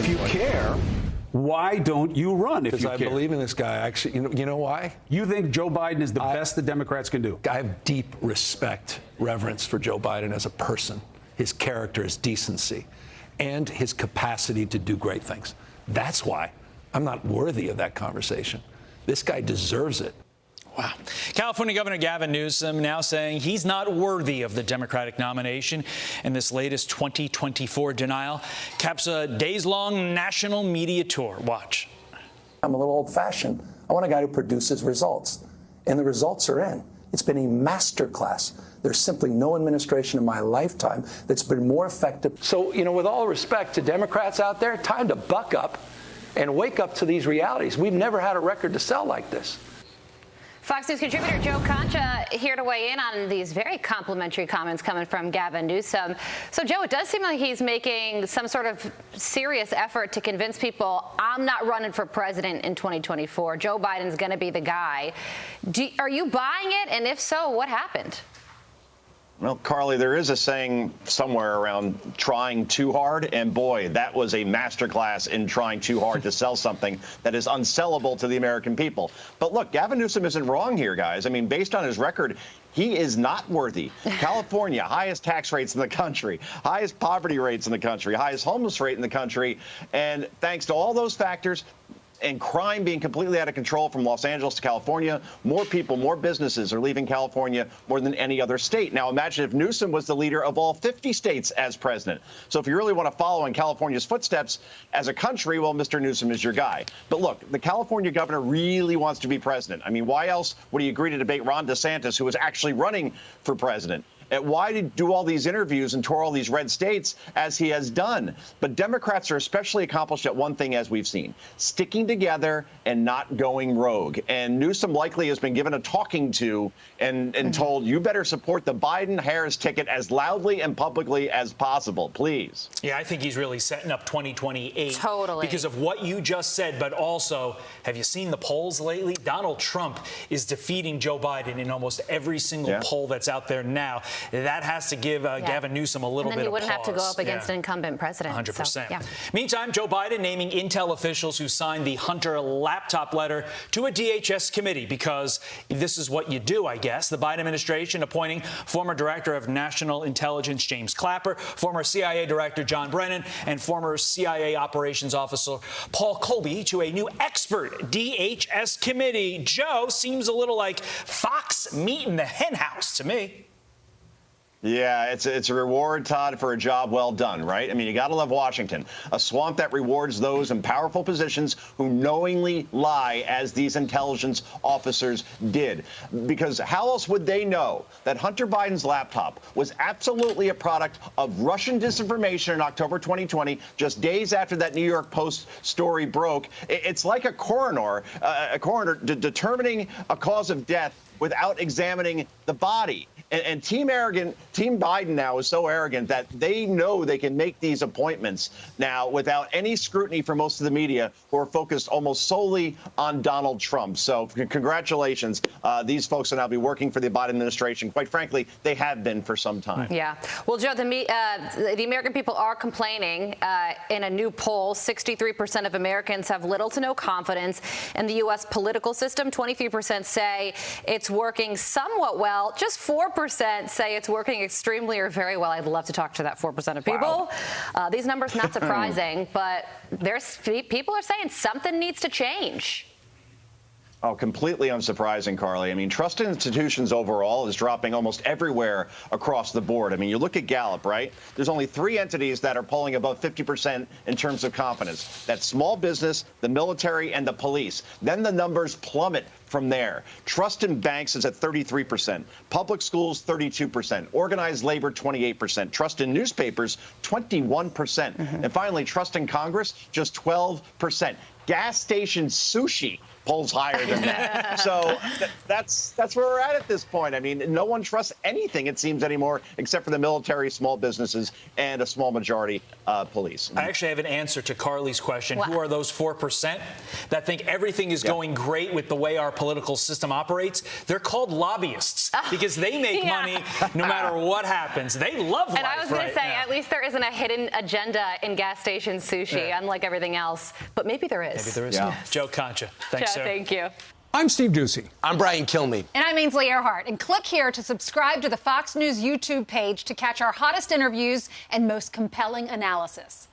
If you care, why don't you run if you care? Because I believe in this guy. Actually, you know why? You think Joe Biden is the best the Democrats can do? I have deep respect, reverence for Joe Biden as a person, his character, his decency, and his capacity to do great things. That's why I'm not worthy of that conversation. This guy deserves it. Wow. California Governor Gavin Newsom now saying he's not worthy of the Democratic nomination. And this latest 2024 denial caps a days-long national media tour. Watch. I'm a little old-fashioned. I want a guy who produces results. And the results are in. It's been a masterclass. There's simply no administration in my lifetime that's been more effective. So, with all respect to Democrats out there, time to buck up and wake up to these realities. We've never had a record to sell like this. Fox News contributor Joe Concha here to weigh in on these very complimentary comments coming from Gavin Newsom. So, Joe, it does seem like he's making some sort of serious effort to convince people, I'm not running for president in 2024. Joe Biden's going to be the guy. Are you buying it? And if so, what happened? Well, Carly, there is a saying somewhere around trying too hard. And boy, that was a masterclass in trying too hard to sell something that is unsellable to the American people. But look, Gavin Newsom isn't wrong here, guys. I mean, based on his record, he is not worthy. California, highest tax rates in the country, highest poverty rates in the country, highest homeless rate in the country. And thanks to all those factors, and crime being completely out of control from Los Angeles to California, more people, more businesses are leaving California more than any other state. Now, imagine if Newsom was the leader of all 50 states as president. So if you really want to follow in California's footsteps as a country, well, Mr. Newsom is your guy. But look, the California governor really wants to be president. I mean, why else would he agree to debate Ron DeSantis, who was actually running for president? Why did he do all these interviews and tour all these red states as he has done? But Democrats are especially accomplished at one thing, as we've seen, sticking together and not going rogue. And Newsom likely has been given a talking to and told, you better support the Biden-Harris ticket as loudly and publicly as possible, please. Yeah, I think he's really setting up 2028. Totally. Because of what you just said, but also, have you seen the polls lately? Donald Trump is defeating Joe Biden in almost every single poll that's out there now. That has to give Gavin Newsom a little bit of pause. And then he wouldn't have to go up against an incumbent president. 100%. So, Meantime, Joe Biden naming Intel officials who signed the Hunter laptop letter to a DHS committee because this is what you do, I guess. The Biden administration appointing former Director of National Intelligence James Clapper, former CIA Director John Brennan, and former CIA Operations Officer Paul Colby to a new expert DHS committee. Joe, seems a little like Fox meeting the henhouse to me. Yeah, it's a reward, Todd, for a job well done, right? I mean, you got to love Washington, a swamp that rewards those in powerful positions who knowingly lie, as these intelligence officers did. Because how else would they know that Hunter Biden's laptop was absolutely a product of Russian disinformation in October 2020, just days after that New York Post story broke? It's like a coroner determining a cause of death without examining the body. And Team Biden now is so arrogant that they know they can make these appointments now without any scrutiny for most of the media, who are focused almost solely on Donald Trump. So congratulations. These folks will now be working for the Biden administration. Quite frankly, they have been for some time. Yeah. Well, Joe, the American people are complaining. In a new poll, 63% of Americans have little to no confidence in the U.S. political system. 23% say it's working somewhat well. Just 4% say it's working extremely or very well. I'd love to talk to that 4% of people. Wow. These numbers not surprising, but people are saying something needs to change. Oh, completely unsurprising, Carly. I mean, trust in institutions overall is dropping almost everywhere across the board. I mean, you look at Gallup, right? There's only 3 entities that are polling above 50% in terms of confidence. That's small business, the military, and the police. Then the numbers plummet from there. Trust in banks is at 33%. Public schools, 32%. Organized labor, 28%. Trust in newspapers, 21%. And finally, trust in Congress, just 12%. Gas station sushi polls higher than that. So that's where we're at this point. I mean, no one trusts anything, it seems, anymore, except for the military, small businesses, and a small majority police. I actually have an answer to Carly's question. What? Who are those 4% that think everything is going great with the way our political system operates, they're called lobbyists because they make money no matter what happens. They love life. And I was going to say, now. at least there isn't a hidden agenda in gas station sushi, unlike everything else. But maybe there is. Maybe there is. Yeah. Joe Concha. Thanks, Joe, sir. thank you. I'm Steve Ducey. I'm Brian Kilmeade. And I'm Ainsley Earhart. And click here to subscribe to the Fox News YouTube page to catch our hottest interviews and most compelling analysis.